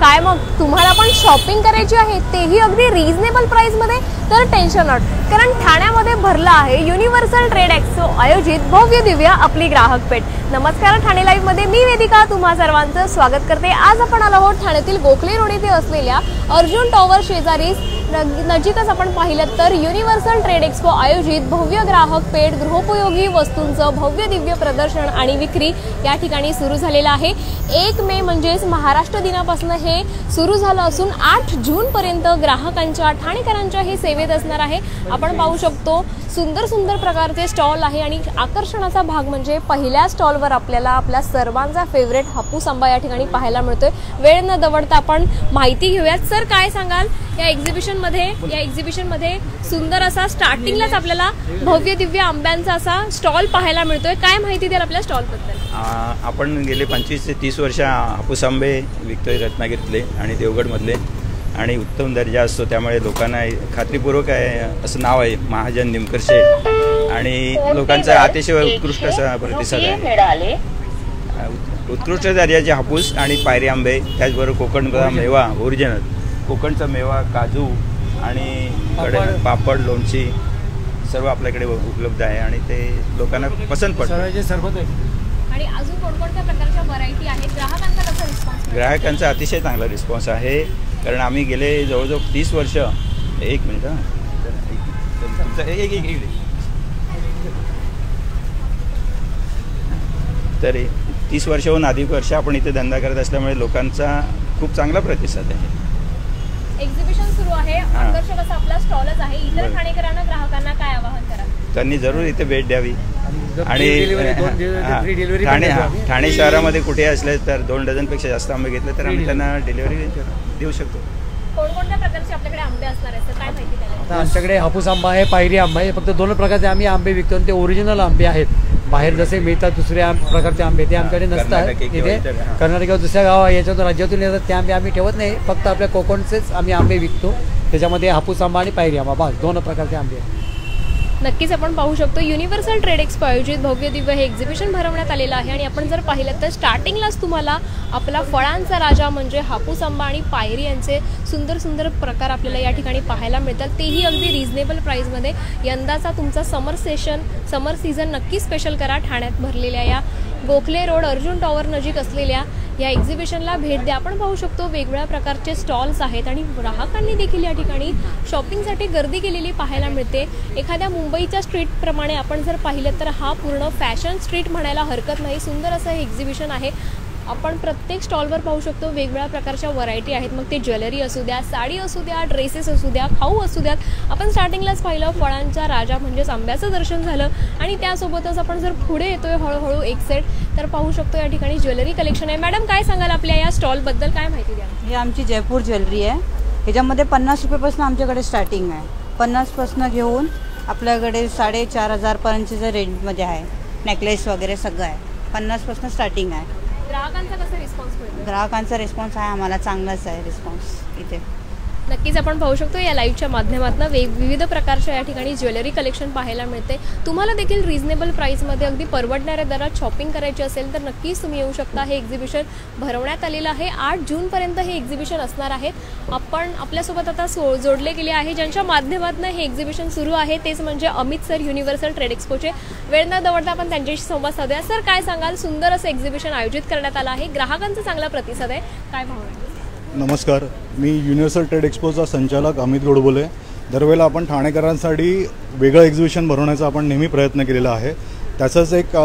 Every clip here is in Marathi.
काय मग तुम्हाला पण शॉपिंग करायची आहे तेही अगदी रिझनेबल प्राइसमध्ये? तर टेन्शन नॉट, कारण ठाण्यामध्ये भरला आहे युनिव्हर्सल ट्रेड एक्सपो आयोजित भव्य दिव्य आपली ग्राहक पेठ। नमस्कार, ठाणे लाईव्ह मध्ये मी वेदिका तुम्हा सर्वांचं स्वागत करते। आज आपण आलो आहोत ठाण्यातील गोखले रोड येथे असलेल्या अर्जुन टॉवर शेजारी नजीकच आपण पाहिलं तर युनिव्हर्सल ट्रेड एक्सपो आयोजित भव्य ग्राहक पेठ गृहोपयोगी वस्तूंचं भव्य दिव्य प्रदर्शन आणि विक्री या ठिकाणी सुरू झालेलं आहे। 1 मे म्हणजेच महाराष्ट्र दिनापासून हे सुरू झालं असून 8 जून पर्यंत ग्राहकांच्या ठाणेकरांच्या हे सेवेत असणार आहे। आपण पाहू शकतो सुंदर सुंदर प्रकारचे स्टॉल आहे आणि आकर्षणाचा भाग म्हणजे पहिल्या स्टॉलवर आपल्याला आपल्या सर्वांचा फेवरेट हापूस आंबा या ठिकाणी पाहायला मिळतोय। वेळ न दवडता आपण माहिती घेऊयात। सर, काय सांगाल या एक्झिबिशन मध्ये सुंदर असा स्टार्टिंगलाच आपल्याला भव्य दिव्य आंब्यांचा असा स्टॉल पाहायला मिळतोय। काय माहिती द्याल आपल्या स्टॉल बद्दल? आपण गेले 25 ते 30 वर्ष हापूस आंबे विकतोय रत्नागिरीतले आणि देवगडमधले, आणि उत्तम दर्जा असतो त्यामुळे लोकांना खात्रीपूर्वक आहे असं नाव आहे महाजन निमकर शेठ, आणि लोकांचा अतिशय उत्कृष्ट असा प्रतिसाद आहे। उत्कृष्ट दर्जाचे हापूस आणि पायरी आंबे, त्याचबरोबर कोकणचा मेवा ओरिजिनल कोकणचा मेवा, काजू आणि पापड, लोणची सर्व आपल्याकडे उपलब्ध आहे आणि ते लोकांना पसंत पडतं। आणि अजून कोणकोणत्या प्रकारच्या व्हरायटी आहेत? ग्राहकांचा कसा रिस्पॉन्स? ग्राहकांचा अतिशय चांगला रिस्पॉन्स आहे, कारण आम्ही गेले जवळजवळ 30 वर्ष एक मिनिट तर 30 वर्षाहून अधिक वर्ष आपण इथे धंदा करत असल्यामुळे लोकांचा खूप चांगला प्रतिसाद आहे। एक्झिबिशन सुरू आहे, आकर्षक असा आपला स्टॉलच आहे। इतर ठाणेकरांना ग्राहकांना काय आवाहन कराल? त्यांनी जरूर इथे भेट द्यावी आणि ठाणे शहरामध्ये कुठे असले तर 2 डझनपेक्षा जास्त आंबे घेतले तर आम्ही त्यांना डिलिव्हरी देऊ शकतो। कोणकोणत्या प्रकारचे आपल्याकडे आंबे असणार आहेत सर, काय माहिती द्याल? आमच्याकडे हापूस आंबा आहे, पायरी आंबा आहे। फक्त 2 प्रकारचे आम्ही आंबे विकतो आणि ते ओरिजिनल आंबे आहेत। बाहेर जसे मिळतात दुसऱ्या प्रकारचे आंबे ते आमच्याकडे नसतात। इथे कर्नाटक दुसऱ्या गाव याच्यातून राज्यातून येतात ते आंबे आम्ही ठेवत नाही, फक्त आपल्या कोकणचेच आम्ही आंबे विकतो। त्याच्यामध्ये हापूस आंबा आणि पायरी आंबा बस 2 प्रकारचे आंबे आहेत। नक्कीच आपण पाहू शकतो युनिव्हर्सल ट्रेड एक्सपो आयोजित भव्य दिव्य हे एक्झिबिशन भरवण्यात आलेलं आहे। आणि आपण जर पाहिलं तर स्टार्टिंगलाच तुम्हाला आपला फळांचा राजा म्हणजे हापूस आंबा आणि पायरी यांचे सुंदर सुंदर प्रकार आपल्याला या ठिकाणी पाहायला मिळतात, तेही अगदी रिझनेबल प्राईसमध्ये। यंदाचा तुमचा समर सीझन नक्की स्पेशल करा। ठाण्यात भरलेल्या या गोखले रोड अर्जुन टॉवर नजीक असलेल्या या एक्झिबिशनला भेट द्या। आपण पाहू शकतो वेगवेगळ्या प्रकारचे स्टॉल्स आहेत आणि ग्राहकांनी देखील या ठिकाणी शॉपिंगसाठी गर्दी केलेली पाहायला मिळते। एखाद्या मुंबईच्या स्ट्रीटप्रमाणे आपण जर पाहिलं तर हा पूर्ण फॅशन स्ट्रीट म्हणायला हरकत नाही। सुंदर असं हे एक्झिबिशन आहे। आपण प्रत्येक स्टॉलवर पाहू शकतो वेगवेगळ्या प्रकारच्या व्हरायटी आहेत, मग ते ज्वेलरी असू द्या, साडी असू द्या, ड्रेसेस असू द्या, खाऊ असू द्यात। आपण स्टार्टिंगलाच पाहिलं फळांचा राजा म्हणजेच आंब्याचं दर्शन झालं आणि त्यासोबतच आपण जर पुढे येतोय हळूहळू एक सेट तर पाहू शकतो या ठिकाणी ज्वेलरी कलेक्शन आहे। मॅडम, काय सांगाल आपल्या या स्टॉलबद्दल, काय माहिती द्या? हे आमची जयपूर ज्वेलरी आहे। ह्याच्यामध्ये 50 रुपयापासून आमच्याकडे स्टार्टिंग आहे। 50 पासून घेऊन आपल्याकडे 4,500 पर्यंतच्या रेंजमध्ये आहे। नेकलेस वगैरे सगळं आहे, 50 पासून स्टार्टिंग आहे। ग्राहकांचा कसा रिस्पॉन्स मिळतो? ग्राहकांचा रिस्पॉन्स आहे, आम्हाला चांगलाच आहे रिस्पॉन्स इथे। नक्कीच आपण पाहू शकतो या लाईव्हच्या माध्यमातून विविध प्रकारच्या या ठिकाणी ज्वेलरी कलेक्शन पाहायला मिळते। तुम्हाला देखील रिझनेबल प्राईसमध्ये अगदी परवडणाऱ्या दरात शॉपिंग करायची असेल तर नक्कीच तुम्ही येऊ शकता। हे एक्झिबिशन भरवण्यात आलेलं आहे, 8 जूनपर्यंत हे एक्झिबिशन असणार आहे। आपण आपल्यासोबत आता जोडले गेले आहे ज्यांच्या माध्यमातून हे एक्झिबिशन सुरू आहे, तेच म्हणजे अमित सर, युनिव्हर्सल ट्रेड एक्सपोचे। वेळ न दवडता आपण त्यांच्याशी संवाद साधूया। सर, काय सांगाल? सुंदर असं एक्झिबिशन आयोजित करण्यात आलं आहे, ग्राहकांचा चांगला प्रतिसाद आहे, काय भावना? नमस्कार, मी युनिव्हर्सल ट्रेड एक्सपोचा संचालक अमित गोडबोले। दरवेळेला आपण ठाणेकरांसाठी वेगळं एक्झिबिशन भरवण्याचा आपण नेहमी प्रयत्न केलेला आहे। त्याचंच एक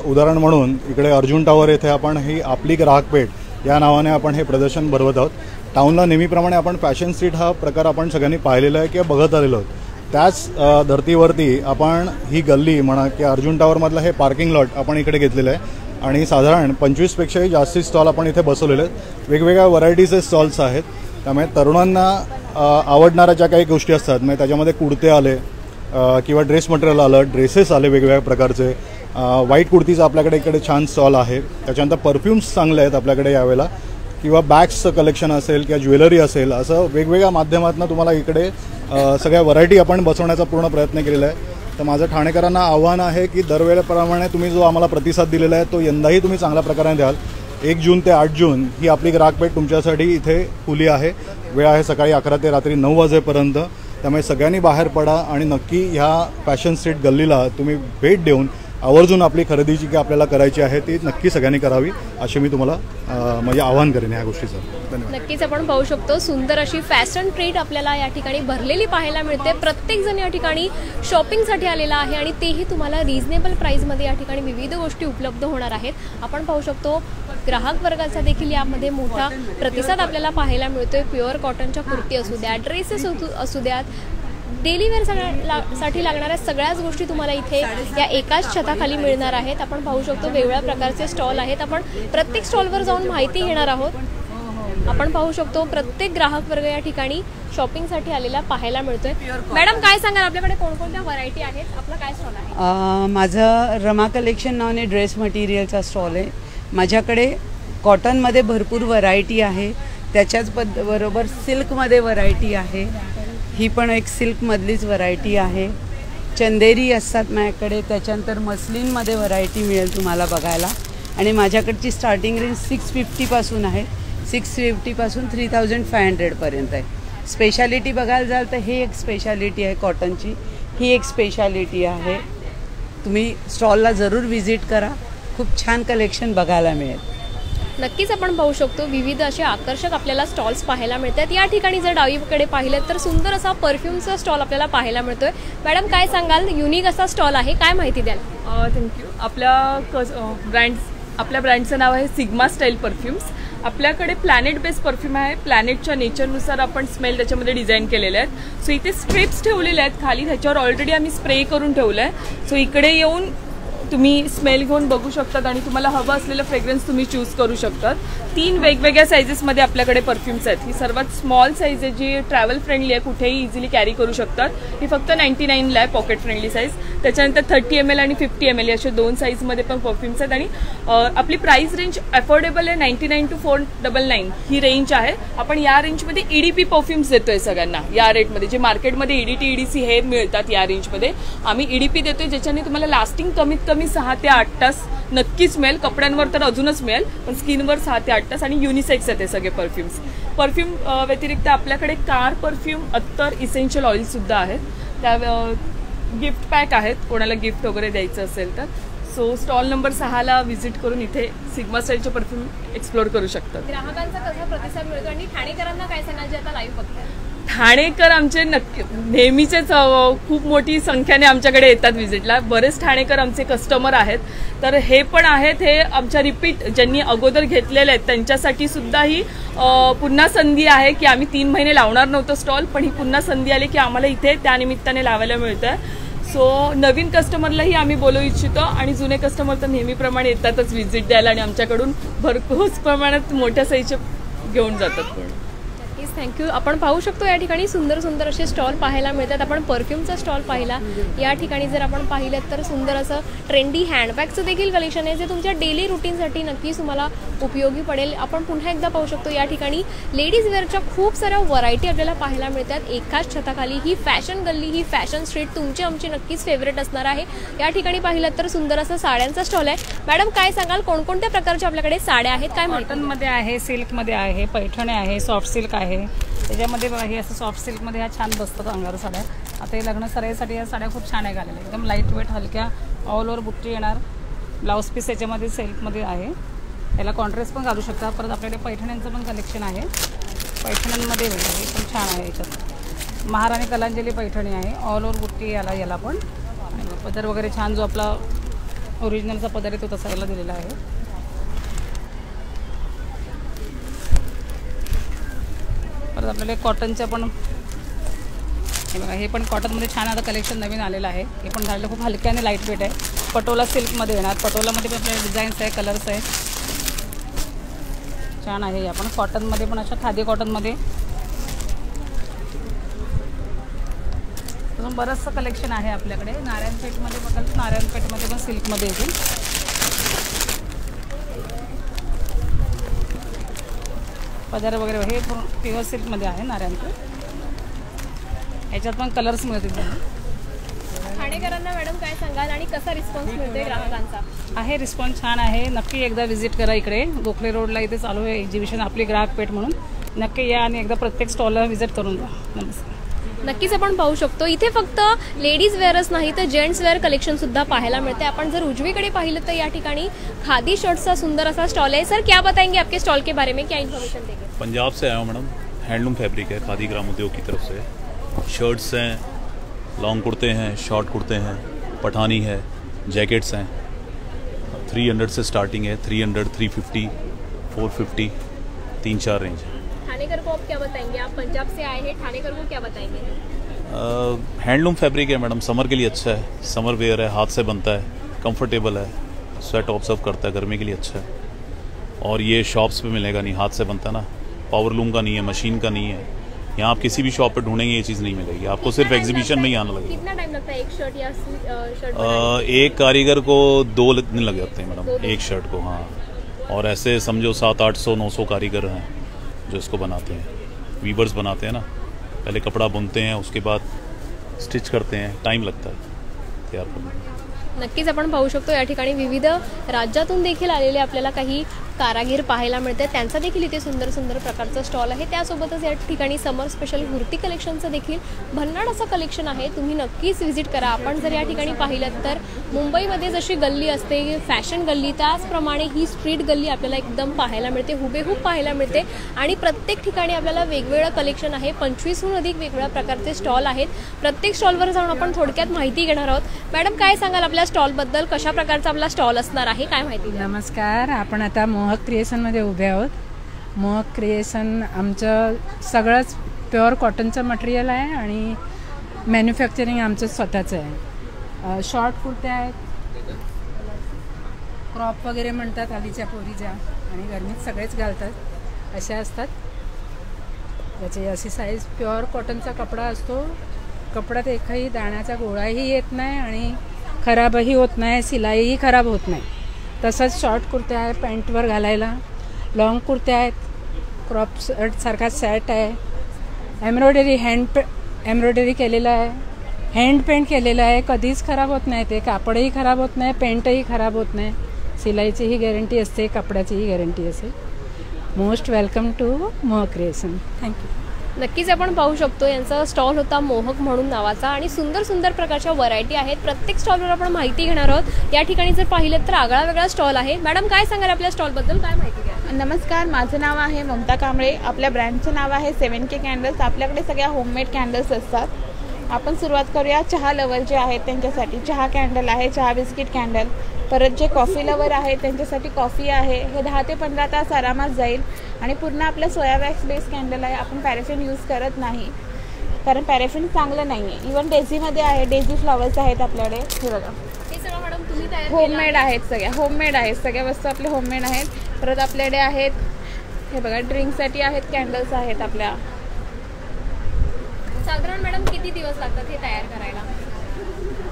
उदाहरण म्हणून इकडे अर्जुन टॉवर येथे आपण ही आपली ग्राहक पेठ या नावाने आपण हे प्रदर्शन भरवत आहोत। टाऊनला नेहमीप्रमाणे आपण फॅशन स्ट्रीट हा प्रकार आपण सगळ्यांनी पाहिलेला आहे किंवा बघत आलेलो आहोत। त्याच धर्तीवरती आपण ही गल्ली म्हणा की अर्जुन टॉवरमधलं हे पार्किंग लॉट आपण इकडे घेतलेलं आहे आणि साधारण 25 पेक्षाही जास्ती स्टॉल आपण इथे बसवलेले आहेत। वेगवेगळ्या व्हरायटीचे स्टॉल्स आहेत, त्यामुळे तरुणांना आवडणाऱ्या ज्या काही गोष्टी असतात म्हणजे त्याच्यामध्ये कुर्ते आले किंवा ड्रेस मटेरियल आलं, ड्रेसेस आले वेगवेगळ्या प्रकारचे, व्हाईट कुर्तीचं आपल्याकडे इकडे छान स्टॉल आहे। त्याच्यानंतर परफ्यूम्स चांगले आहेत आपल्याकडे यावेळेला, किंवा बॅग्सचं कलेक्शन असेल किंवा ज्वेलरी असेल, असं वेगवेगळ्या माध्यमातून तुम्हाला इकडे सगळ्या व्हरायटी आपण बसवण्याचा पूर्ण प्रयत्न केलेला आहे। तर माझं ठाणेकरांना आव्हान आहे की दरवेळेप्रमाणे तुम्ही जो आम्हाला प्रतिसाद दिलेला आहे तो यंदाही तुम्ही चांगल्या प्रकारे द्याल। 1 जून ते 8 जून ही आपली ग्राहकपेठ तुमच्यासाठी इथे खुली आहे. वेळ आहे सकाळी 11 ते रात्री 9 वाजेपर्यंत. त्यामुळे सगळ्यांनी बाहेर पडा आणि नक्की ह्या फॅशन स्ट्रीट गल्लीला तुम्ही भेट देऊन आवर्जून आपली खरेदी जी काही आपल्याला करायची आहे ती नक्की सगळ्यांनी करावी असे मी तुम्हाला म्हणजे आवाहन करेन ह्या गोष्टीचं. धन्यवाद. नक्कीच आपण पाहू शकतो सुंदर अशी फॅशन ट्रेड आपल्याला या ठिकाणी भरलेली पाहायला मिळते. प्रत्येक जण या ठिकाणी शॉपिंगसाठी आलेला आहे आणि तेही तुम्हाला रिझनेबल प्राईसमध्ये या ठिकाणी विविध गोष्टी उपलब्ध होणार आहेत. आपण पाहू शकतो ग्राहक वर्गाचा देखील यामध्ये मोठा प्रतिसाद आपल्याला पाहायला मिळतोय. प्युअर कॉटनच्या कुर्ती असू द्या, ड्रेसेस असू द्यात, डेली वेअर साठी लागणाऱ्या सगळ्याच गोष्टी तुम्हाला इथे या एकाच छताखाली मिळणार आहेत. आपण पाहू शकतो वेगवेगळ्या प्रकारचे स्टॉल आहेत. आपण प्रत्येक स्टॉलवर जाऊन माहिती घेणार आहोत. आपण पाहू शकतो प्रत्येक ग्राहक वर्ग या ठिकाणी शॉपिंगसाठी आलेला पाहायला मिळतोय. मॅडम काय सांगाल आपल्याकडे कोणकोणत्या व्हरायटी आहेत? आपला काय स्टॉल आहे? माझं रमा कलेक्शन नावाने ड्रेस मटेरियलचा स्टॉल आहे. माझ्याकडे कॉटनमध्ये भरपूर व्हरायटी आहे. त्याच्याच बरोबर सिल्कमध्ये व्हरायटी आहे. ही पण एक सिल्कमधलीच व्हरायटी आहे. चंदेरी असतात माझ्याकडे. त्याच्यानंतर मस्लिनमध्ये व्हरायटी मिळेल तुम्हाला बघायला. आणि माझ्याकडची स्टार्टिंग रेंज 650पासून आहे. 650पासून 3500पर्यंत आहे. स्पेशालिटी बघायला जाल तर हे एक स्पेशालिटी आहे कॉटनची. ही एक स्पेशालिटी आहे. तुम्ही स्टॉलला जरूर व्हिजिट करा. खूप छान कलेक्शन बघायला मिळेल. नक्कीच आपण पाहू शकतो विविध असे आकर्षक आपल्याला स्टॉल्स पाहायला मिळतात. या ठिकाणी जर डावीकडे पाहिलं तर सुंदर असा परफ्यूमचा स्टॉल आपल्याला पाहायला मिळतोय. मॅडम काय सांगाल? युनिक असा स्टॉल आहे, काय माहिती द्याल? थँक्यू. आपल्या ब्रँडचं नाव आहे सिग्मा स्टाईल परफ्यूम्स. आपल्याकडे प्लॅनेट बेस्ड परफ्यूम आहे. प्लॅनेटच्या नेचरनुसार आपण स्मेल त्याच्यामध्ये डिझाईन केलेले आहेत. सो इथे स्ट्रिप्स ठेवलेले आहेत खाली. त्याच्यावर ऑलरेडी आम्ही स्प्रे करून ठेवलं आहे. सो इकडे येऊन तुम्ही स्मेल घेऊन बघू शकतात आणि तुम्हाला हवं असलेलं फ्रेग्रन्स तुम्ही चूज करू शकतात. 3 वेगवेगळ्या साईजेसमध्ये आपल्याकडे परफ्यूम्स आहेत. ही सर्वात स्मॉल साईज आहे जी ट्रॅव्हल फ्रेंडली आहे, कुठेही इझिली कॅरी करू शकतात. ही फक्त 99ला आहे, पॉकेट फ्रेंडली साईज. त्याच्यानंतर 30 ml आणि 50 ml असे 2 साईजमध्ये पण परफ्यूम्स आहेत. आणि आपली प्राइस रेंज अफोर्डेबल आहे. 99 to 499 ही रेंज आहे. आपण या रेंजमध्ये EDP परफ्यूम्स देतोय सगळ्यांना या रेटमध्ये. जे मार्केटमध्ये EDT EDC हे मिळतात या रेंजमध्ये आम्ही EDP देतोय, ज्याच्याने तुम्हाला लास्टिंग कमीत कमी 6 ते 8 तास नक्कीच मिळेल. कपड्यांवर तर अजूनच मिळेल, पण स्किनवर 6 ते 8 तास. आणि युनिसेक्स आहेत हे सगळे परफ्यूम्स. परफ्यूम व्यतिरिक्त आपल्याकडे कार परफ्यूम, अत्तर, इसेन्शियल ऑइल सुद्धा आहेत. त्या गिफ्ट पॅक आहेत कोणाला गिफ्ट वगैरे द्यायचं असेल तर. सो स्टॉल नंबर 6ला व्हिजिट करून इथे सिग्मा स्टाईलचे परफ्यूम एक्सप्लोर करू शकतात. ग्राहकांचा कसा प्रतिसाद मिळतो आणि ठाणेकरांना काय सांगाल जे आता लाईव्ह बघतात? ठाणेकर आमचे नक्की नेहमीचेच खूप मोठी संख्येने आमच्याकडे येतात व्हिजिटला. बरेच ठाणेकर आमचे कस्टमर आहेत. तर हे पण आहेत, हे आमच्या रिपीट ज्यांनी अगोदर घेतलेले आहेत त्यांच्यासाठी सुद्धा ही पुन्हा संधी आहे की आम्ही 3 महिने लावणार नव्हतं स्टॉल, पण ही पुन्हा संधी आली की आम्हाला इथे त्यानिमित्ताने लावायला मिळतं. सो नवीन कस्टमरलाही आम्ही बोलवू इच्छितो आणि जुने कस्टमर तर नेहमीप्रमाणे येतातच व्हिजिट द्यायला आणि आमच्याकडून भरपूर प्रमाणात मोठ्या साईजचे घेऊन जातात. थँक्यू. आपण पाहू शकतो या ठिकाणी सुंदर सुंदर असे स्टॉल पाहायला मिळतात. आपण परफ्यूमचा स्टॉल पाहिला. या ठिकाणी जर आपण पाहिलं तर सुंदर असं ट्रेंडी हँडबॅगचं देखील कलेक्शन आहे जे तुमच्या डेली रुटीनसाठी नक्कीच तुम्हाला उपयोगी पडेल. आपण पुन्हा एकदा पाहू शकतो या ठिकाणी लेडीज वेअरच्या खूप साऱ्या व्हरायटी आपल्याला पाहायला मिळतात. एकाच छताखाली ही फॅशन गल्ली, ही फॅशन स्ट्रीट तुमची आमची नक्कीच फेवरेट असणार आहे. या ठिकाणी पाहिलं तर सुंदर असं साड्यांचा स्टॉल आहे. मॅडम काय सांगाल कोणकोणत्या प्रकारच्या आपल्याकडे साड्या आहेत? काय कॉटनमध्ये आहे, सिल्कमध्ये आहे, पैठणी आहे, सॉफ्ट सिल्क आहे. त्याच्यामध्ये बघा हे असं सॉफ्ट सिल्कमध्ये ह्या छान बसतात अंगावर साड्या. आता हे लग्न सराईसाठी या साड्या खूप छान आहे घालेल्या. एकदम लाईट वेट, हलक्या, ऑल ओव्हर बुट्टी येणार. ब्लाऊज पीस याच्यामध्ये सिल्कमध्ये आहे. याला कॉन्ट्रास्ट पण घालू शकता. परत आपल्याकडे पैठण्यांचं पण कलेक्शन आहे. पैठण्यांमध्ये बघा हे पण छान आहे. याच्यात महाराणी कलांजली पैठणी आहे. ऑल ओव्हर बुट्टी याला पण पदर वगैरे छान जो आपला ओरिजिनलचा पदर आहे तो तसा याला दिलेला आहे. परत आपल्याला कॉटनच्या पण हे बघा हे पण कॉटनमध्ये छान आता कलेक्शन नवीन आलेलं आहे. हे पण घालायला खूप हलक्या आणि लाईट वेट आहे. पटोला सिल्कमध्ये येणार. पटोलामध्ये पण आपल्याला डिझाईन्स आहे, कलर्स आहे, छान आहे. आपण कॉटनमध्ये पण अशा खादी कॉटनमध्ये अजून बरंचसं कलेक्शन आहे आपल्याकडे. नारायणपेठमध्ये बघाल नारायणपेठमध्ये पण सिल्कमध्ये येतील. पदर वगैरे हे प्युअर सिल्कमध्ये आहे नारायणपेठ. याच्यात पण कलर्स मिळतील. ठाणेकरांना मॅडम काय सांगाल आणि कसा रिस्पॉन्स मिळतोय ग्राहकांचा? आहे रिस्पॉन्स छान आहे. नक्की एकदा व्हिजिट करा इकडे. गोखले रोडला इथे चालू आहे एक्झिबिशन आपली ग्राहक पेठ म्हणून. नक्की या आणि एकदा प्रत्येक स्टॉलला व्हिजिट करून जा. नमस्कार. नक्कीच आपण पाहू शकतो इथे फक्त लेडीज वेअरच नाही तर जेंट्स वेअर कलेक्शन सुद्धा पाहायला मिळते. आपण जर उजवीकडे पाहिलं तर या ठिकाणी खादी शर्ट्सचा सुंदर असा स्टॉल है. सर क्या बताएंगे आपके स्टॉल के बारे में, क्या इन्फॉर्मेशन देंगे? पंजाब से आया हूँ मैडम. हैंडलूम फैब्रिक है खादी ग्राम उद्योग की तरफ से. शर्ट्स हैं, लॉन्ग कुर्ते हैं, शॉर्ट कुर्ते हैं, पठानी है, जैकेट्स हैं. 300 से स्टार्टिंग है. 300, 350, 450, 3-4 रेंज है. ठाणेकर को आप क्या बताएंगे? आप पंजाब से आए हैं, ठाणेकर को क्या बताएंगे? हैंडलूम फैब्रिक है मैडम. समर के लिए अच्छा है. समर वेयर है, हाथ से बनता है, कंफर्टेबल है, स्वेट ऑब्जर्व करता है, गर्मी के लिए अच्छा है. और ये शॉप्स पे मिलेगा नहीं, हाथ से बनता है ना, पावरलूम का नहीं है, मशीन का नहीं है. यहाँ आप किसी भी शॉप पर ढूंढेंगे ये चीज़ नहीं मिलेगी आपको. सिर्फ एग्जीबिशन में ही आना लगेगा. कितना टाइम लगता है एक शर्ट या शर्ट? एक कारीगर को 2 दिन लग जाते हैं मैडम एक शर्ट को. हाँ, और ऐसे समझो 700-800-900 कारीगर हैं जो इसको बनाते हैं. वीवर्स बनाते हैं ना, पहले कपड़ा बुनते हैं, उसके बाद स्टिच करते हैं, टाइम लगता है तैयार करने में. नक्कीच आपण पाहू शकतो या ठिकाणी विविध राज्यातून देखील आलेले आपल्याला काही कारागीर पाहायला मिळते. त्यांचा देखील इथे सुंदर सुंदर प्रकारचं स्टॉल आहे. त्यासोबतच या ठिकाणी समर स्पेशल कुर्ती कलेक्शनचं देखील भन्नाट असं कलेक्शन आहे. तुम्ही नक्कीच व्हिजिट करा. आपण जर या ठिकाणी पाहिलं तर मुंबईमध्ये जशी गल्ली असते फॅशन गल्ली, त्याचप्रमाणे ही स्ट्रीट गल्ली आपल्याला एकदम पाहायला मिळते, हुबेहूब पाहायला मिळते. आणि प्रत्येक ठिकाणी आपल्याला वेगवेगळं कलेक्शन आहे. 25हून अधिक वेगवेगळ्या प्रकारचे स्टॉल आहेत. प्रत्येक स्टॉलवर जाऊन आपण थोडक्यात माहिती घेणार आहोत. मॅडम काय सांगाल आपल्या स्टॉलबद्दल? कशा प्रकारचा आपला स्टॉल असणार आहे, काय माहिती द्या? नमस्कार. आपण आता मोहक क्रिएशनमध्ये उभे आहोत. मोहक क्रिएशन आमचं सगळंच प्युअर कॉटनचं मटेरियल आहे आणि मॅन्युफॅक्चरिंग आमचं स्वतःचं आहे. शॉर्ट कुर्त्या आहेत, क्रॉप वगैरे म्हणतात आधीच्या पोरीच्या, आणि गरमीत सगळेच घालतात अशा असतात. त्याची अशी साईज प्युअर कॉटनचा कपडा असतो. कपड्यात एकही दाण्याचा गोळाही येत नाही आणि खराबही होत नाही, सिलाईही खराब होत नाही. तसंच शॉर्ट कुर्त्या आहे पॅन्टवर घालायला, लॉंग कुर्त्या आहेत, क्रॉप शर्टसारखा सेट आहे, एम्ब्रॉयडरी एम्ब्रॉयडरी केलेलं आहे, हँड पेंट केलेलं आहे. कधीच खराब होत नाही, ते कापडही खराब होत नाही, पेंटही खराब होत नाही. सिलाईचीही गॅरंटी असते, कपड्याचीही गॅरंटी असते. मोस्ट वेलकम टू मोहक क्रिएशन. थँक्यू. नक्कीच आपण पाहू शकतो यांचा स्टॉल होता मोहक म्हणून नावाचा आणि सुंदर सुंदर प्रकारच्या व्हरायटी आहेत. प्रत्येक स्टॉलवर आपण माहिती घेणार आहोत. या ठिकाणी जर पाहिलं तर आगळा वेगळा स्टॉल आहे. मॅडम काय सांगाल आपल्या स्टॉलबद्दल, काय माहिती द्या? नमस्कार, माझं नाव आहे ममता कांबळे. आपल्या ब्रँडचं नाव आहे 7K कॅन्डल्स. आपल्याकडे सगळ्या होममेड कॅन्डल्स असतात. आपण सुरुवात करूया चहा लवर जे आहेत त्यांच्यासाठी. चहा कॅन्डल आहे, चहा बिस्किट कॅन्डल. परत जे कॉफी लवर आहे त्यांच्यासाठी कॉफी आहे. हे 10 ते 15 तास आरामात जाईल. आणि पूर्ण आपलं सोया वॅक्स बेस कॅन्डल आहे. आपण पॅराफिन यूज करत नाही कारण पॅराफिन चांगलं नाही आहे. इवन डेझीमध्ये आहे, डेझी फ्लॉवर्स आहेत आपल्याकडे. हे बघा, हे सगळं मॅडम तुम्ही तयार होममेड आहेत. सगळ्या होममेड आहेत, सगळ्या वस्तू आपल्या होममेड आहेत. परत आपल्याकडे आहेत हे बघा ड्रिंकसाठी आहेत, कॅन्डल्स आहेत आपल्या. साधारण मॅडम किती दिवस लागतात हे तयार करायला?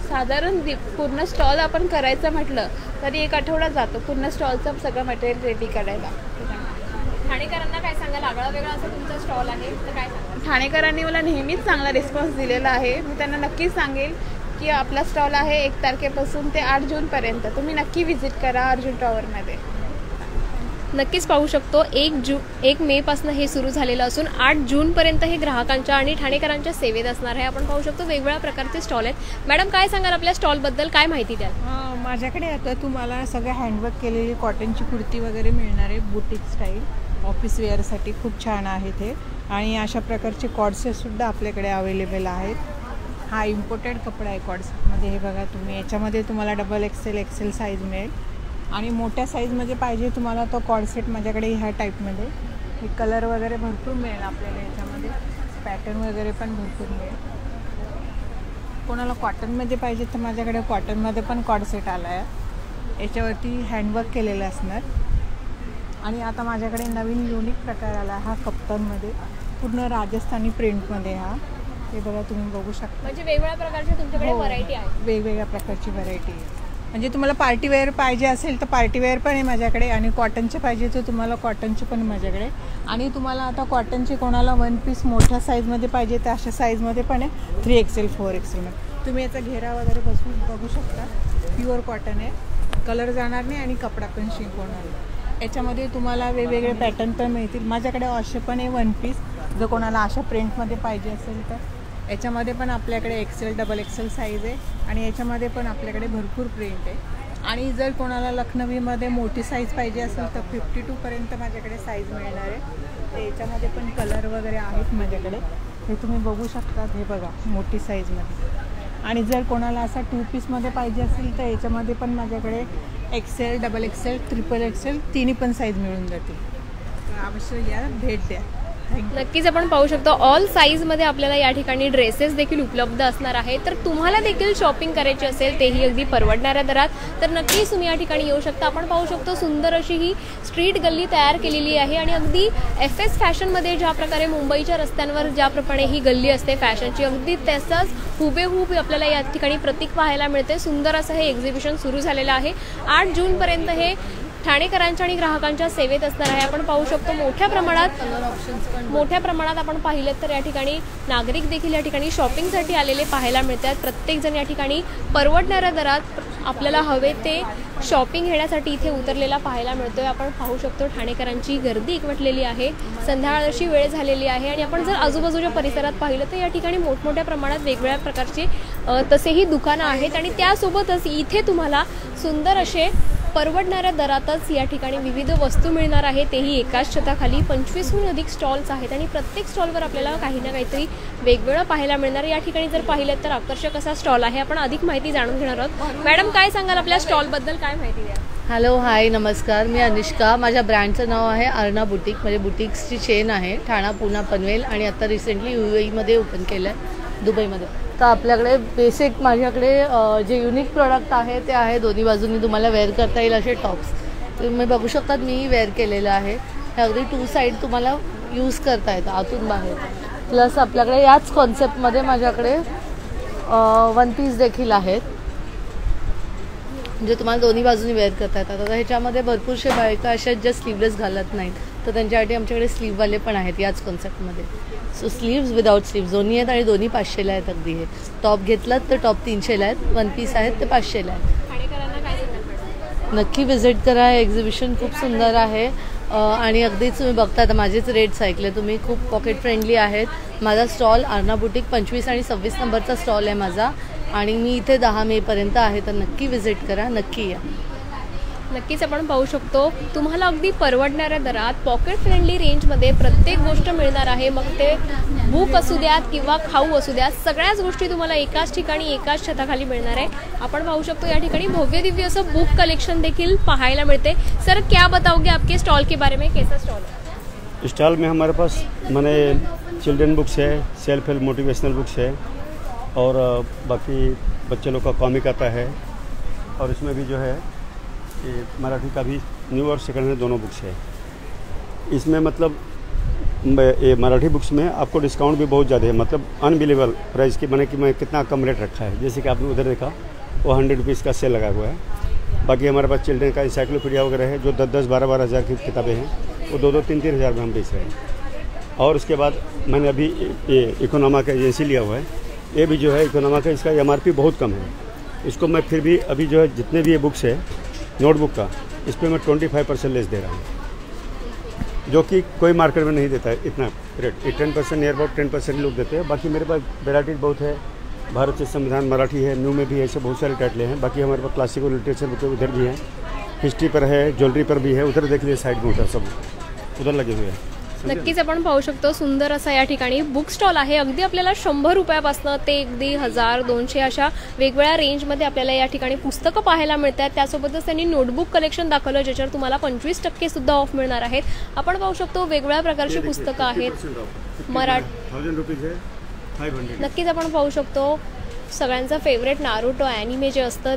साधारण पूर्ण स्टॉल आपण करायचं म्हटलं तरी 1 आठवडा जातो पूर्ण स्टॉलचं सगळं मटेरियल रेडी करायला. ठाणेकरांना काय सांगाल? आगळा वेगळा असं तुमचा स्टॉल आहे तर काय सांगाल? ठाणेकरांनी मला नेहमीच चांगला रिस्पॉन्स दिलेला आहे. मी त्यांना नक्कीच सांगेल की आपला स्टॉल आहे 1 तारखेपासून ते 8 जूनपर्यंत. तुम्ही नक्की व्हिजिट करा अर्जुन टॉवरमध्ये. नक्कीच पाहू शकतो 1 मे पासून हे सुरू झालेलं असून 8 जूनपर्यंत हे ग्राहकांच्या आणि ठाणेकरांच्या सेवेत असणार आहे. आपण पाहू शकतो वेगवेगळ्या प्रकारचे स्टॉल आहेत. मॅडम काय सांगाल आपल्या स्टॉलबद्दल, काय माहिती द्याल? माझ्याकडे आता तुम्हाला सगळं हँडवर्क केलेली कॉटनची कुर्ती वगैरे मिळणार आहे. बुटीक स्टाईल ऑफिस वेअरसाठी खूप छान आहे ते. आणि अशा प्रकारचे कॉर्डसेटसुद्धा आपल्याकडे अवेलेबल आहेत. हा इम्पोर्टेड कपडा आहे कॉर्डसेटमध्ये. हे बघा तुम्ही, याच्यामध्ये तुम्हाला XXL साईज मिळेल. आणि मोठ्या साईजमध्ये पाहिजे तुम्हाला तो कॉर्डसेट माझ्याकडे ह्या टाईपमध्ये. हे कलर वगैरे भरपूर मिळेल आपल्याला याच्यामध्ये. पॅटर्न वगैरे पण भरपूर मिळेल. कोणाला कॉटनमध्ये पाहिजे तर माझ्याकडे कॉटनमध्ये पण कॉर्डसेट आला आहे. याच्यावरती हँडवर्क केलेलं असणार. आणि आता माझ्याकडे नवीन युनिक प्रकार आला हा कप्तानमध्ये, पूर्ण राजस्थानी प्रिंटमध्ये. हा हे बघा तुम्ही बघू शकता. म्हणजे वेगवेगळ्या प्रकारच्या तुमच्याकडे व्हरायटी आहे? वेगवेगळ्या प्रकारची व्हरायटी आहे. म्हणजे तुम्हाला पार्टीवेअर पाहिजे असेल तर पार्टीवेअर पण आहे माझ्याकडे. आणि कॉटनचे पाहिजे तर तुम्हाला कॉटनचे पण माझ्याकडे. आणि तुम्हाला आता कॉटनचे कोणाला 1 पीस मोठ्या साईजमध्ये पाहिजे तर अशा साईजमध्ये पण आहे. 3XL 4XL मध्ये तुम्ही याचा घेरा वगैरे बघू शकता. प्युअर कॉटन आहे, कलर जाणार नाही आणि कपडा पण शिंक होणार नाही. याच्यामध्ये तुम्हाला वेगवेगळे पॅटर्न पण मिळतील. माझ्याकडे असे पण आहे वन पीस, जर कोणाला अशा प्रिंटमध्ये पाहिजे असेल तर याच्यामध्ये पण आपल्याकडे एक्सेल डबल एक्सेल साईज आहे आणि याच्यामध्ये पण आपल्याकडे भरपूर प्रिंट आहे. आणि जर कोणाला लखनवीमध्ये मोठी साईज पाहिजे असेल तर 52पर्यंत माझ्याकडे साईज मिळणार आहे. तर याच्यामध्ये पण कलर वगैरे आहेत माझ्याकडे, हे तुम्ही बघू शकता. हे बघा मोठी साईजमध्ये. आणि जर कोणाला असा 2 पीसमध्ये पाहिजे असेल तर याच्यामध्ये पण माझ्याकडे Excel double XL triple XL तिन्ही पण साईज मिळून जातील. तर अवश्य या, भेट द्या. नक्कीच आपण पाहू शकतो ऑल साईजमध्ये आपल्याला या ठिकाणी ड्रेसेस देखील उपलब्ध असणार आहे. तर तुम्हाला देखील शॉपिंग करायची असेल तेही अगदी परवडणाऱ्या दरात तर नक्कीच तुम्ही या ठिकाणी येऊ शकता. आपण पाहू शकतो सुंदर अशी ही स्ट्रीट गल्ली तयार केलेली आहे आणि अगदी FS फॅशनमध्ये ज्या प्रकारे मुंबईच्या रस्त्यांवर ज्याप्रमाणे ही गल्ली असते फॅशनची, अगदी तसाच हुबेहूब आपल्याला या ठिकाणी प्रतीक पाहायला मिळते. सुंदर असं हे एक्झिबिशन सुरू झालेलं आहे. 8 जूनपर्यंत हे ठाणेकरांच्या आणि ग्राहकांच्या सेवेत असणार आहे. आपण पाहू शकतो मोठ्या प्रमाणात आपण पाहिलं तर या ठिकाणी नागरिक देखील या ठिकाणी शॉपिंगसाठी आलेले पाहायला मिळतात. प्रत्येकजण या ठिकाणी परवडणाऱ्या दरात आपल्याला हवे ते शॉपिंग घेण्यासाठी इथे उतरलेला पाहायला मिळतोय. आपण पाहू शकतो ठाणेकरांची गर्दी एकवटलेली आहे. संध्याकाळची वेळ झालेली आहे आणि आपण जर आजूबाजूच्या परिसरात पाहिलं तर या ठिकाणी मोठमोठ्या प्रमाणात वेगवेगळ्या प्रकारचे तसेही दुकानं आहेत आणि त्यासोबतच इथे तुम्हाला सुंदर असे परवडणाऱ्या दरातच या ठिकाणी विविध वस्तू मिळणार आहे, तेही एकाच छताखाली. 25हून अधिक स्टॉल्स आहेत आणि प्रत्येक स्टॉलवर आपल्याला काही ना काहीतरी वेगवेगळं पाहायला मिळणार. या ठिकाणी जर पाहिलं तर आकर्षक असा स्टॉल आहे. आपण अधिक माहिती जाणून घेणार आहोत. मॅडम काय सांगाल आपल्या स्टॉलबद्दल, काय माहिती द्या? हॅलो, हाय, नमस्कार. मी अनुष्का. माझ्या ब्रँडचं नाव आहे अर्णा बुटीक. म्हणजे बुटिक्सची चेन आहे. ठाणा, पुणा, पनवेल आणि आता रिसेंटली UAEमध्ये ओपन केलं आहे, दुबईमध्ये. तर आपल्याकडे बेसिक माझ्याकडे जे युनिक प्रोडक्ट आहे ते आहे दोन्ही बाजूंनी तुम्हाला वेअर करता येईल असे टॉप्स. तुम्ही बघू शकतात मी वेअर केलेलं आहे. हे अगदी 2 साईड तुम्हाला यूज करता येतं आतून बाहेर. प्लस आपल्याकडे याच कॉन्सेप्टमध्ये माझ्याकडे वन पीस देखील आहेत, म्हणजे तुम्हाला दोन्ही बाजूनी वेअर करता येतात. आता ह्याच्यामध्ये भरपूरशे बायका अशा ज्या स्लीवलेस घालत नाहीत तर त्यांच्यासाठी आमच्याकडे स्लीववाले पण आहेत याच कॉन्सेप्टमध्ये. सो स्लीव्स विदाउट स्लीव्स दोन्ही आहेत आणि दोन्ही 500ला आहेत. अगदी हे टॉप घेतलात तर टॉप 300ला आहेत, वन पीस आहेत ते 500ला आहेत. नक्की व्हिजिट करा. एक्झिबिशन खूप सुंदर आहे आणि अगदीच तुम्ही बघता आता माझेच रेट्स ऐकले तुम्ही, खूप पॉकेट फ्रेंडली आहेत. माझा स्टॉल अर्णा बुटीक 25 आणि 26 नंबरचा स्टॉल आहे माझा आणि मी इथे 10 मेपर्यंत आहे. तर नक्की व्हिजिट करा, नक्की या. नक्कीच आपण पाहू शकतो तुम्हाला अगदी परवडणाऱ्या दरात पॉकेट फ्रेंडली रेंजमध्ये प्रत्येक गोष्ट मिळणार आहे. मग ते बुक असू द्यात किंवा खाऊ असू द्यात, सगळ्याच गोष्टी तुम्हाला एकाच ठिकाणी एकाच छताखाली मिळणार आहे. आपण पाहू शकतो या ठिकाणी भव्य दिव्य असं बुक कलेक्शन देखील पाहायला मिळते. सर, क्या बताओगे आपके स्टॉल के बारे में, कैसा स्टॉल है? स्टॉल में हमारे पास मैंने चिल्ड्रन बुक्स है, सेल्फ हेल्प मोटिवेशनल बुक्स है और बाकी बच्चे लोग का कॉमिक आता है और इसमें भी जो है मराठी का भी न्यू और सेकंड हैंड दोनों बुक्स है. इसमें मतलब ये मराठी बुक्स में आपको डिस्काउंट भी बहुत ज़्यादा है, मतलब अनबिलीवेबल प्राइस की मैंने कि मैं कितना कम रेट रखा है. जैसे कि आपने उधर देखा वो 100 रुपीज़ का सेल लगा हुआ है. बाकी हमारे पास चिल्ड्रन का इंसाइक्लोपीडिया वगैरह है जो 10-10, 12-12 हज़ार की किताबें हैं, वो 2-2, 3-3 हज़ार में हम बेच रहे हैं. और उसके बाद मैंने अभी ये इकोनॉमा का एजेंसी लिया हुआ है. ये भी जो है इकोनॉमा का, इसका MRP बहुत कम है. इसको मैं फिर भी अभी जो है जितने भी ये बुक्स है नोटबुक का, इस पर मैं 25% लेस दे रहा हूँ, जो कि कोई मार्केट में नहीं देता है इतना रेट. 10% नियर अबाउट 10% लोग देते हैं. बाकी मेरे पास वेराइटीज बहुत है. भारत से संविधान मराठी है, न्यू में भी ऐसे बहुत सारे टाइटलें हैं. बाकी हमारे पास क्लासिकल लिटरेचर बुक उधर भी हैं, हिस्ट्री पर है, ज्वेलरी पर भी है. उधर देख लीजिए साइड में उधर सब उधर लगे हुए हैं. नक्कीच आपण पाहू शकतो सुंदर असा या ठिकाणी बुक स्टॉल आहे. अगदी आपल्याला 100 रुपयापासून ते अगदी 1000, 200 अशा वेगवेगळ्या रेंजमध्ये आपल्याला या ठिकाणी पुस्तकं पाहायला मिळतात. त्यासोबतच त्यांनी नोटबुक कलेक्शन दाखवलं ज्याच्यावर तुम्हाला 25% सुद्धा ऑफ मिळणार आहेत. आपण पाहू शकतो वेगवेगळ्या प्रकारची पुस्तकं आहेत मराठी. नक्कीच आपण पाहू शकतो सगळ्यांचा फेवरेट नारुतो ॲनिमे जे असतं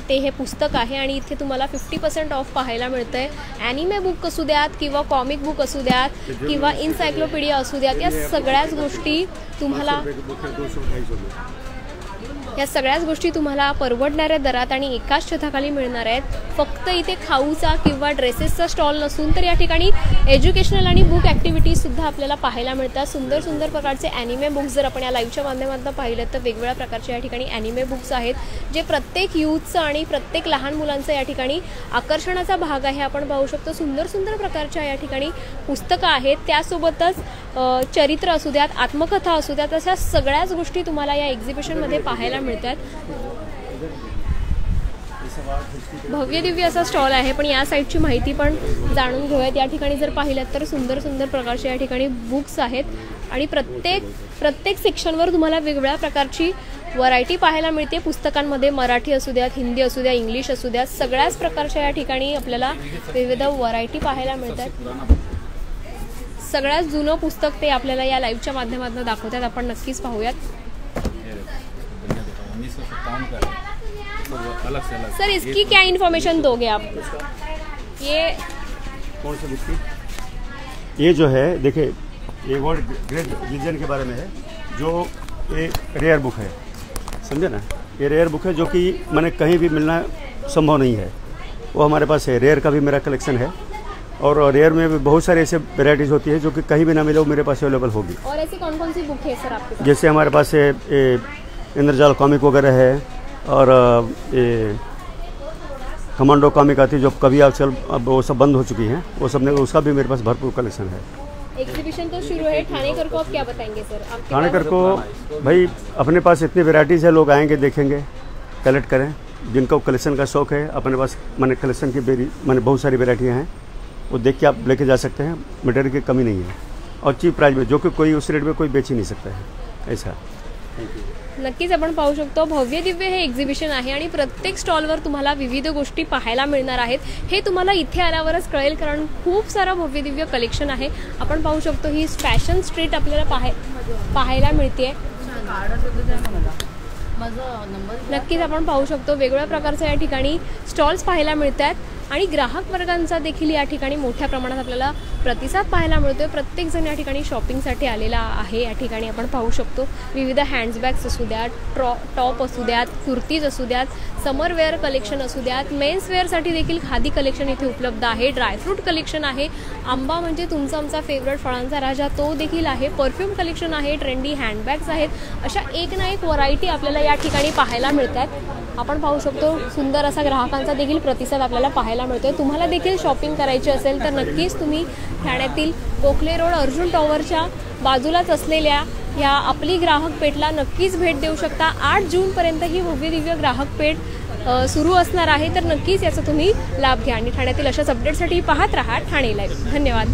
ते हे पुस्तक आहे आणि इथे तुम्हाला 50% ऑफ पाहायला मिळतं आहे. ॲनिमे बुक असू द्यात किंवा कॉमिक बुक असू द्यात किंवा इन्सायक्लोपीडिया असू द्यात, या सगळ्याच गोष्टी तुम्हाला या सगळ्याच गोष्टी तुम्हाला परवडणाऱ्या दरात आणि एकाच छताखाली मिळणार आहेत. फक्त इथे खाऊचा किंवा ड्रेसेसचा स्टॉल नसून तर या ठिकाणी एज्युकेशनल आणि बुक ॲक्टिव्हिटीजसुद्धा आपल्याला पाहायला मिळतात. सुंदर सुंदर प्रकारचे ॲनिमे बुक्स जर आपण या लाईव्हच्या माध्यमातून पाहिलं तर वेगवेगळ्या प्रकारचे या ठिकाणी ॲनिमे बुक्स आहेत जे प्रत्येक यूथचं आणि प्रत्येक लहान मुलांचं या ठिकाणी आकर्षणाचा भाग आहे. आपण पाहू शकतो सुंदर सुंदर प्रकारच्या या ठिकाणी पुस्तकं आहेत. त्यासोबतच चरित्र असू द्यात, आत्मकथा असू द्यात, अशा सगळ्याच गोष्टी तुम्हाला या एक्झिबिशनमध्ये पाहायला मिळतात. भव्य दिव्य असा स्टॉल आहे. पण या साईडची माहिती पण जाणून घेऊयात. या ठिकाणी जर पाहिलं तर सुंदर सुंदर प्रकारचे या ठिकाणी बुक्स आहेत आणि प्रत्येक सेक्शनवर तुम्हाला वेगवेगळ्या प्रकारची व्हरायटी पाहायला मिळते. पुस्तकांमध्ये मराठी असू द्यात, हिंदी असू द्या, इंग्लिश असू द्यात, सगळ्याच प्रकारच्या या ठिकाणी आपल्याला विविध व्हरायटी पाहायला मिळतात. सगळ्यात जुनं पुस्तक ते आपल्याला या लाईव्हच्या माध्यमातून दाखवतात. आपण नक्कीच पाहूयात. सर इसकी क्या इन्फॉर्मेशन दोगे आप? ये कौन सा बुक? ये जो है देखिए, ये वर्ल्ड ग्रेट रिलीजन के बारे में है, जो एक रेयर बुक है, समझे ना. ये रेयर बुक है जो कि मैंने कहीं भी मिलना संभव नहीं है, वो हमारे पास है. रेयर का भी मेरा कलेक्शन है और रेयर में भी बहुत सारे ऐसे वेराइटीज़ होती है जो कि कहीं भी ना मिले वो मेरे पास अवेलेबल होगी. और ऐसी कौन कौन सी बुक है सर आपके पास? जैसे हमारे पास है इंद्रजाल कॉमिक वगैरह है और ये कमांडो कॉमिक आती है जो कभी आजकल अब वो सब बंद हो चुकी हैं, वो सब ने उसका भी मेरे पास भरपूर कलेक्शन है. एग्जीबिशन तो शुरू है. ठाणेकर को आप क्या बताएंगे सर? ठाणेकर को भाई अपने पास इतनी वेराइटीज़ है, लोग आएंगे देखेंगे, कलेक्ट करें. जिनको कलेक्शन का शौक़ है अपने पास मैंने कलेक्शन की मैंने बहुत सारी वेराइटियाँ हैं, वो देख के आप लेके जा सकते हैं. मटेरियल की कमी नहीं है और चीप प्राइस में, जो कि कोई उस रेट में कोई बेच ही नहीं सकता है ऐसा. Thank you. नक्कीच आपण पाहू शकतो भव्य दिव्य हे एक्झिबिशन आहे आणि प्रत्येक स्टॉलवर तुम्हाला विविध गोष्टी पाहायला मिळणार आहेत. हे तुम्हाला इथे आल्यावरच कळेल कारण खूप सारा भव्य दिव्य कलेक्शन आहे. आपण पाहू शकतो ही फॅशन स्ट्रीट आपल्याला पाहायला मिळते. नक्कीच आपण पाहू शकतो वेगवेगळ्या प्रकारचे या ठिकाणी स्टॉल्स पाहायला मिळतात आणि ग्राहक वर्गांचा देखील या ठिकाणी मोठ्या प्रमाणात आपल्याला प्रतिसाद पाहायला मिळतोय. प्रत्येकजण या ठिकाणी शॉपिंगसाठी आलेला आहे. या ठिकाणी आपण पाहू शकतो विविध हँडबॅग्स असू द्यात, टॉप असू द्यात, कुर्तीज असू द्यात, समरवेअर कलेक्शन असू द्यात, मेन्सवेअरसाठी देखील खादी कलेक्शन इथे उपलब्ध आहे. ड्रायफ्रूट कलेक्शन आहे. आंबा म्हणजे तुमचा आमचा फेवरेट फळांचा राजा तो देखील आहे. परफ्यूम कलेक्शन आहे. ट्रेंडी हँडबॅग्स आहेत. अशा एक ना एक व्हरायटी आपल्याला या ठिकाणी पाहायला मिळतात. आपण पाहू शकतो सुंदर असा ग्राहकांचा देखील प्रतिसाद आपल्याला पाहायला मिळतोय. तुम्हाला देखील शॉपिंग करायची असेल तर नक्कीच तुम्ही ठाण्यातील गोखले रोड अर्जुन टॉवरच्या बाजूलाच असलेल्या या आपली ग्राहक पेठला नक्कीच भेट देऊ शकता. 8 जूनपर्यंत ही भव्य दिव्य ग्राहक पेठ सुरू असणार आहे तर नक्कीच याचा तुम्ही लाभ घ्या आणि ठाण्यातील अशाच अपडेटसाठी पाहत राहा ठाणे लाईव्ह. धन्यवाद.